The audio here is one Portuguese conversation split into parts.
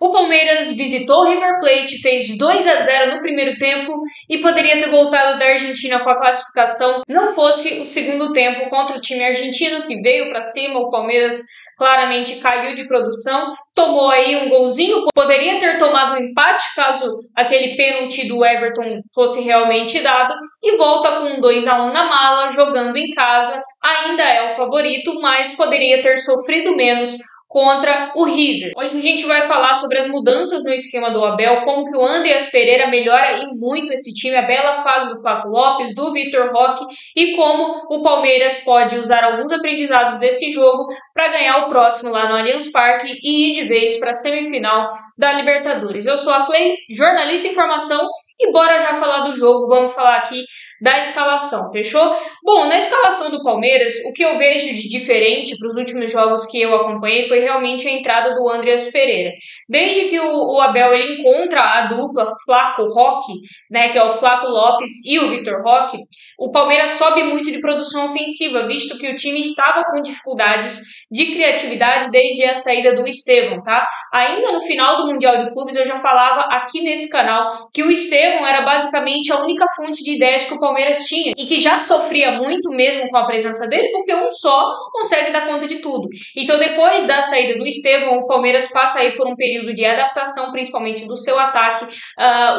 O Palmeiras visitou o River Plate, fez 2-0 no primeiro tempo e poderia ter voltado da Argentina com a classificação, não fosse o segundo tempo contra o time argentino que veio para cima. O Palmeiras claramente caiu de produção, tomou aí um golzinho, poderia ter tomado um empate caso aquele pênalti do Everton fosse realmente dado, e volta com um 2-1 na mala, jogando em casa, ainda é o favorito, mas poderia ter sofrido menos contra o River. Hoje a gente vai falar sobre as mudanças no esquema do Abel, como que o Andreas Pereira melhora e muito esse time, a bela fase do Flaco Lopes, do Vitor Roque, e como o Palmeiras pode usar alguns aprendizados desse jogo para ganhar o próximo lá no Allianz Parque e ir de vez para a semifinal da Libertadores. Eu sou a Clay, jornalista em formação, e bora já falar do jogo. Vamos falar aqui da escalação, fechou? Bom, na escalação do Palmeiras, o que eu vejo de diferente para os últimos jogos que eu acompanhei foi realmente a entrada do Andreas Pereira. Desde que o Abel ele encontra a dupla Flaco-Roque, né, que é o Flaco Lopes e o Vitor Roque, o Palmeiras sobe muito de produção ofensiva, visto que o time estava com dificuldades de criatividade desde a saída do Estevão, tá? Ainda no final do Mundial de Clubes eu já falava aqui nesse canal que o Estevão era basicamente a única fonte de ideias que o Palmeiras tinha e que já sofria muito mesmo com a presença dele, porque um só não consegue dar conta de tudo. Então, depois da saída do Estevão, o Palmeiras passa aí por um período de adaptação, principalmente do seu ataque.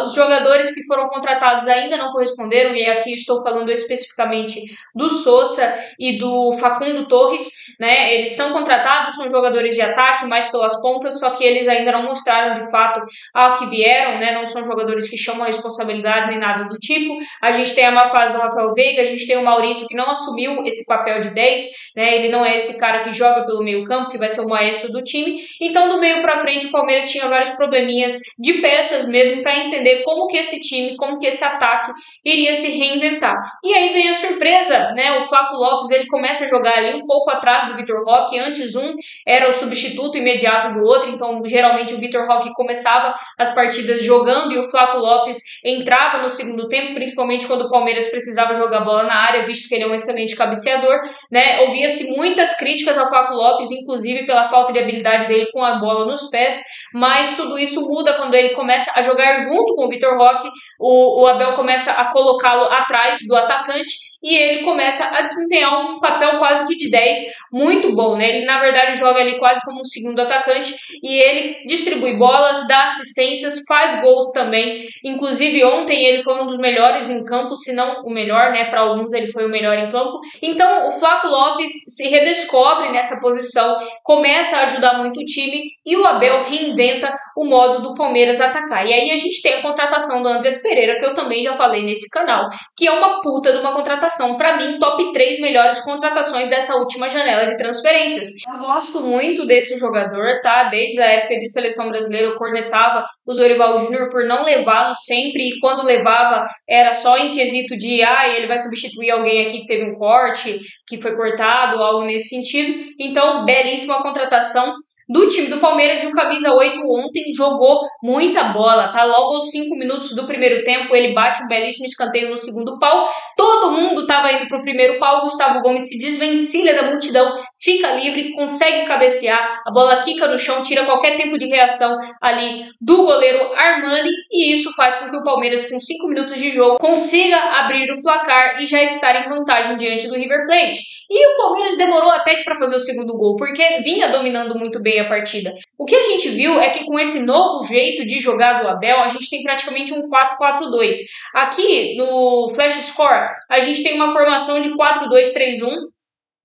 Os jogadores que foram contratados ainda não corresponderam, e aqui estou falando especificamente do Sousa e do Facundo Torres, né? Eles são contratados, são jogadores de ataque, mais pelas pontas, só que eles ainda não mostraram de fato ao que vieram, né? Não são jogadores que chamam a responsabilidade nem nada do tipo. A gente tem a má fase do Rafael Veiga, a gente tem o Maurício que não assumiu esse papel de 10, né? Ele não é esse cara que joga pelo meio campo, que vai ser o maestro do time. Então, do meio para frente, o Palmeiras tinha vários probleminhas de peças mesmo para entender como que esse time, como que esse ataque iria se reinventar. E aí vem a surpresa, né? O Flaco Lopes, ele começa a jogar ali um pouco atrás do Vitor Roque. Antes um era o substituto imediato do outro, então geralmente o Vitor Roque começava as partidas jogando e o Flaco Lopes entrava no segundo tempo, principalmente quando o Palmeiras precisava jogar bola na área, visto que ele é um excelente cabeceador, né? Ouvia-se muitas críticas ao Flaco Lopes, inclusive pela falta de habilidade dele com a bola nos pés, mas tudo isso muda quando ele começa a jogar junto com o Vitor Roque. O Abel começa a colocá-lo atrás do atacante e ele começa a desempenhar um papel quase que de 10, muito bom, né? Ele, na verdade, joga ali quase como um segundo atacante e ele distribui bolas, dá assistências, faz gols também. Inclusive, ontem ele foi um dos melhores em campo, se não o melhor, né? Para alguns ele foi o melhor em campo. Então, o Flaco Lopes se redescobre nessa posição, começa a ajudar muito o time e o Abel reinventa o modo do Palmeiras atacar. E aí a gente tem a contratação do Andreas Pereira, que eu também já falei nesse canal, que é uma puta de uma contratação. Para mim, top 3 melhores contratações dessa última janela de transferências. Eu gosto muito desse jogador, tá? Desde a época de seleção brasileira, eu cornetava o Dorival Júnior por não levá-lo sempre, e quando levava era só em quesito de ele vai substituir alguém aqui que teve um corte, que foi cortado, algo nesse sentido. Então, belíssima contratação do time do Palmeiras. E o camisa 8 ontem jogou muita bola, tá? Logo aos 5 minutos do primeiro tempo, ele bate um belíssimo escanteio no segundo pau. Todo mundo estava indo pro primeiro pau. Gustavo Gomes se desvencilha da multidão, fica livre, consegue cabecear, a bola quica no chão, tira qualquer tempo de reação ali do goleiro Armani, e isso faz com que o Palmeiras, com 5 minutos de jogo, consiga abrir o placar e já estar em vantagem diante do River Plate. E o Palmeiras demorou até para fazer o segundo gol, porque vinha dominando muito bem a partida. O que a gente viu é que com esse novo jeito de jogar do Abel, a gente tem praticamente um 4-4-2. Aqui no Flash Score, a gente tem uma formação de 4-2-3-1,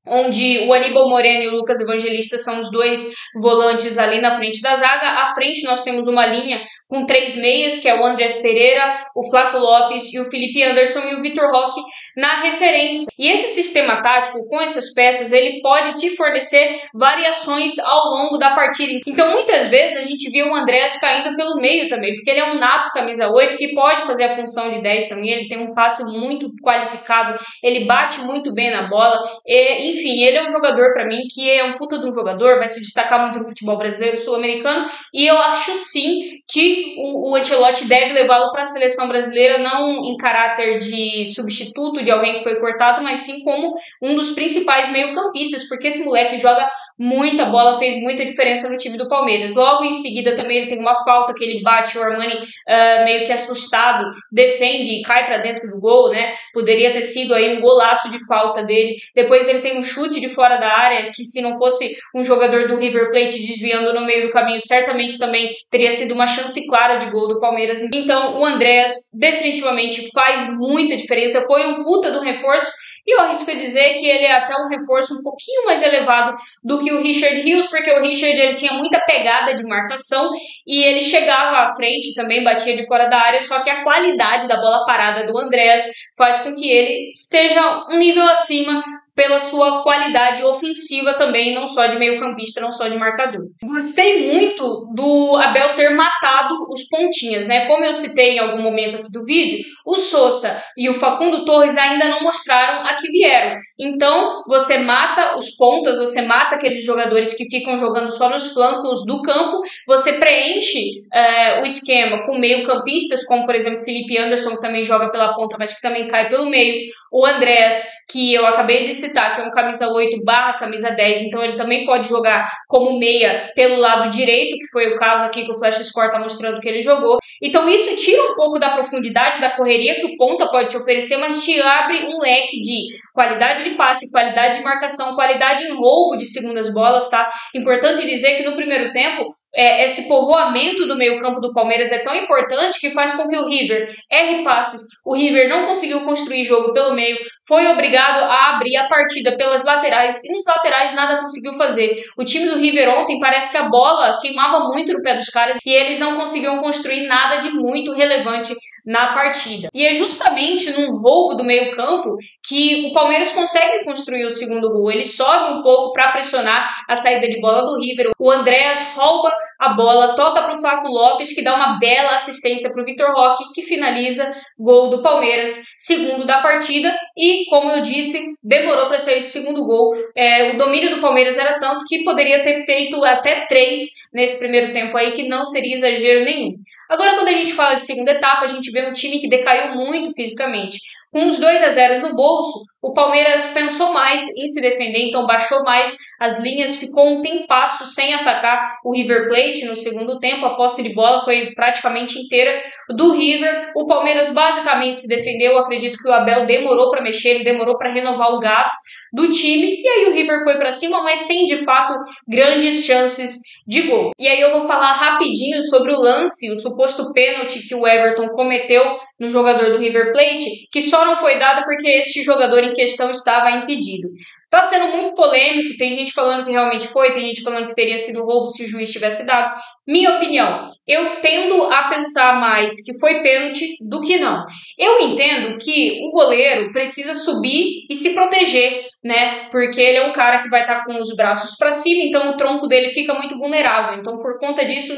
onde o Aníbal Moreno e o Lucas Evangelista são os dois volantes ali na frente da zaga. À frente nós temos uma linha com 3 meias, que é o Andreas Pereira, o Flaco Lopes e o Felipe Anderson, e o Vitor Roque na referência. E esse sistema tático, com essas peças, ele pode te fornecer variações ao longo da partida. Então, muitas vezes, a gente vê o Andreas caindo pelo meio também, porque ele é um nato camisa 8, que pode fazer a função de 10 também. Ele tem um passe muito qualificado, ele bate muito bem na bola, enfim, ele é um jogador para mim que é um puta de um jogador, vai se destacar muito no futebol brasileiro, sul-americano, e eu acho sim que o Ancelotti deve levá-lo para a seleção brasileira, não em caráter de substituto de alguém que foi cortado, mas sim como um dos principais meio-campistas, porque esse moleque joga muita bola, fez muita diferença no time do Palmeiras. Logo em seguida também ele tem uma falta que ele bate, o Armani meio que assustado, defende e cai para dentro do gol, né? Poderia ter sido aí um golaço de falta dele. Depois ele tem um chute de fora da área, que se não fosse um jogador do River Plate desviando no meio do caminho, certamente também teria sido uma chance clara de gol do Palmeiras. Então o Andréas definitivamente faz muita diferença, foi um puta do reforço. E eu arrisco dizer que ele é até um reforço um pouquinho mais elevado do que o Richard Rios, porque o Richard ele tinha muita pegada de marcação e ele chegava à frente, também batia de fora da área, só que a qualidade da bola parada do Andréas faz com que ele esteja um nível acima pela sua qualidade ofensiva também, não só de meio-campista, não só de marcador. Gostei muito do Abel ter matado os pontinhas, né? Como eu citei em algum momento aqui do vídeo, o Sosa e o Facundo Torres ainda não mostraram a que vieram. Então, você mata os pontas, você mata aqueles jogadores que ficam jogando só nos flancos do campo, você preenche o esquema com meio-campistas, como por exemplo Felipe Anderson, que também joga pela ponta, mas que também cai pelo meio, o Andréas, que eu acabei de citar, que é um camisa 8/camisa 10, então ele também pode jogar como meia pelo lado direito, que foi o caso aqui que o Flash Score está mostrando que ele jogou. Então isso tira um pouco da profundidade, da correria que o ponta pode te oferecer, mas te abre um leque de qualidade de passe, qualidade de marcação, qualidade em roubo de segundas bolas, tá? Importante dizer que no primeiro tempo, esse povoamento do meio-campo do Palmeiras é tão importante que faz com que o River erre passes. O River não conseguiu construir jogo pelo meio, foi obrigado a abrir a partida pelas laterais e nos laterais nada conseguiu fazer. O time do River ontem parece que a bola queimava muito no pé dos caras e eles não conseguiam construir nada de muito relevante na partida. E é justamente num roubo do meio-campo que o Palmeiras consegue construir o segundo gol. Ele sobe um pouco para pressionar a saída de bola do River. O Andréas rouba a bola, toca para o Flaco Lopes, que dá uma bela assistência para o Vitor Roque, que finaliza gol do Palmeiras, segundo da partida. E, como eu disse, demorou para sair esse segundo gol. O domínio do Palmeiras era tanto que poderia ter feito até 3 nesse primeiro tempo aí, que não seria exagero nenhum. Agora, quando a gente fala de segunda etapa, a gente vê um time que decaiu muito fisicamente. Com os 2-0 no bolso, o Palmeiras pensou mais em se defender, então baixou mais as linhas, ficou um tempasso sem atacar o River Plate no segundo tempo. A posse de bola foi praticamente inteira do River. O Palmeiras basicamente se defendeu. Eu acredito que o Abel demorou para mexer, ele demorou para renovar o gás do time, e aí o River foi para cima, mas sem de fato grandes chances de gol. E aí eu vou falar rapidinho sobre o lance, o suposto pênalti que o Everton cometeu no jogador do River Plate, que só não foi dado porque este jogador em questão estava impedido. Tá sendo muito polêmico, tem gente falando que realmente foi, tem gente falando que teria sido roubo se o juiz tivesse dado. Minha opinião, eu tendo a pensar mais que foi pênalti do que não. Eu entendo que o goleiro precisa subir e se proteger, né? Porque ele é um cara que vai estar com os braços para cima, então o tronco dele fica muito vulnerável. Então, por conta disso,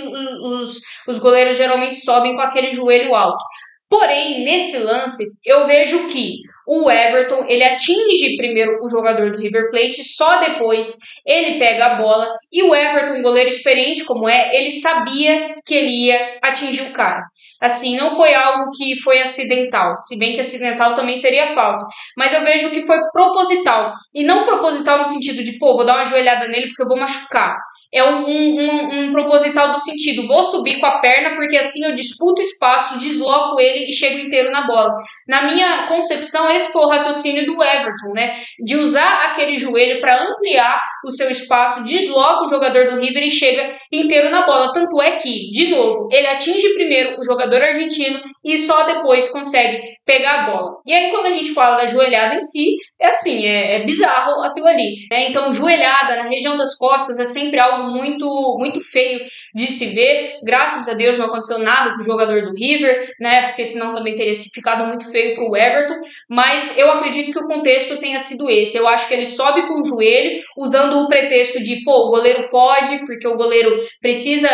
os goleiros geralmente sobem com aquele joelho alto. Porém, nesse lance, eu vejo que o Everton, ele atinge primeiro o jogador do River Plate, só depois ele pega a bola, e o Everton, goleiro experiente como ele sabia que ele ia atingir o cara. Assim, não foi algo que foi acidental, se bem que acidental também seria falta, mas eu vejo que foi proposital, e não proposital no sentido de, vou dar uma joelhada nele porque eu vou machucar. É um proposital do sentido, vou subir com a perna porque assim eu disputo espaço, desloco ele e chego inteiro na bola. Na minha concepção, esse foi o raciocínio do Everton, né? De usar aquele joelho para ampliar o seu espaço, desloca o jogador do River e chega inteiro na bola. Tanto é que, de novo, ele atinge primeiro o jogador argentino e só depois consegue pegar a bola. E aí, quando a gente fala da joelhada em si, é bizarro aquilo ali, né? Então, joelhada na região das costas é sempre algo muito, muito feio de se ver. Graças a Deus não aconteceu nada com o jogador do River, né? Porque senão também teria ficado muito feio para o Everton. Mas eu acredito que o contexto tenha sido esse. Eu acho que ele sobe com o joelho, usando o pretexto de, o goleiro pode, porque o goleiro precisa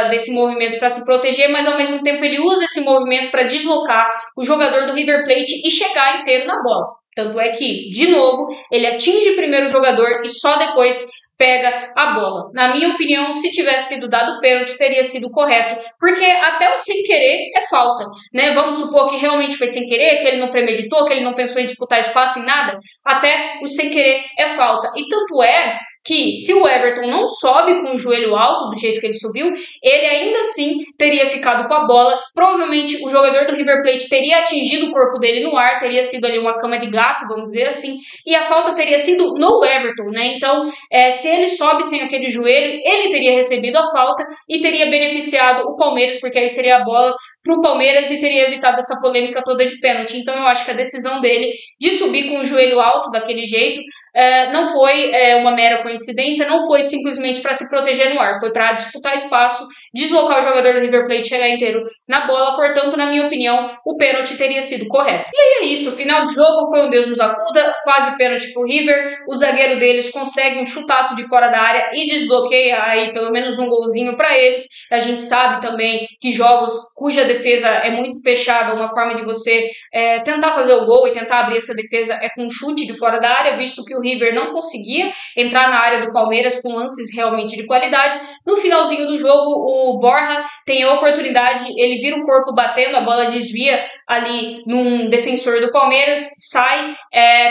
desse movimento para se proteger, mas ao mesmo tempo ele usa esse movimento para deslocar o jogador do River Plate e chegar inteiro na bola. Tanto é que, de novo, ele atinge primeiro o jogador e só depois pega a bola. Na minha opinião, se tivesse sido dado pênalti, teria sido correto, porque até o sem querer é falta, né? Vamos supor que realmente foi sem querer, que ele não premeditou, que ele não pensou em disputar espaço em nada, até o sem querer é falta. E tanto é que se o Everton não sobe com o joelho alto do jeito que ele subiu, ele ainda assim teria ficado com a bola. Provavelmente o jogador do River Plate teria atingido o corpo dele no ar, teria sido ali uma cama de gato, vamos dizer assim, e a falta teria sido no Everton, né? Então, se ele sobe sem aquele joelho, ele teria recebido a falta e teria beneficiado o Palmeiras, porque aí seria a bola para o Palmeiras e teria evitado essa polêmica toda de pênalti. Então eu acho que a decisão dele de subir com o joelho alto daquele jeito não foi uma mera coincidência, não foi simplesmente para se proteger no ar, foi para disputar espaço, deslocar o jogador do River Plate, chegar inteiro na bola. Portanto, na minha opinião, o pênalti teria sido correto. E aí é isso, o final de jogo foi um Deus nos acuda, quase pênalti pro River, o zagueiro deles consegue um chutaço de fora da área e desbloqueia aí pelo menos um golzinho para eles. A gente sabe também que jogos cuja defesa é muito fechada, uma forma de você tentar fazer o gol e tentar abrir essa defesa é com um chute de fora da área, visto que o River não conseguia entrar na área do Palmeiras com lances realmente de qualidade. No finalzinho do jogo, o Borja tem a oportunidade, ele vira o corpo batendo, a bola desvia ali num defensor do Palmeiras, sai,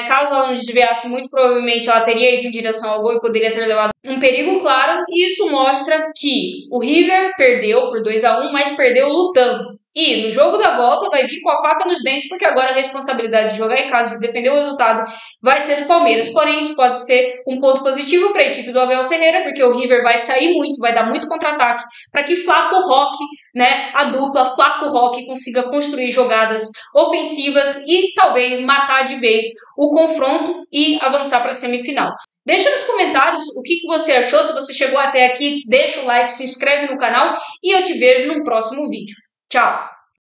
caso ela não desviasse, muito provavelmente ela teria ido em direção ao gol e poderia ter levado um perigo claro, e isso mostra que o River perdeu por 2-1, mas perdeu lutando. E no jogo da volta vai vir com a faca nos dentes, porque agora a responsabilidade de jogar em casa, de defender o resultado, vai ser do Palmeiras. Porém, isso pode ser um ponto positivo para a equipe do Abel Ferreira, porque o River vai sair muito, vai dar muito contra-ataque, para que Flaco Roque, né, a dupla Flaco Roque, consiga construir jogadas ofensivas e talvez matar de vez o confronto e avançar para a semifinal. Deixa nos comentários o que você achou. Se você chegou até aqui, deixa o like, se inscreve no canal e eu te vejo no próximo vídeo. Tchau!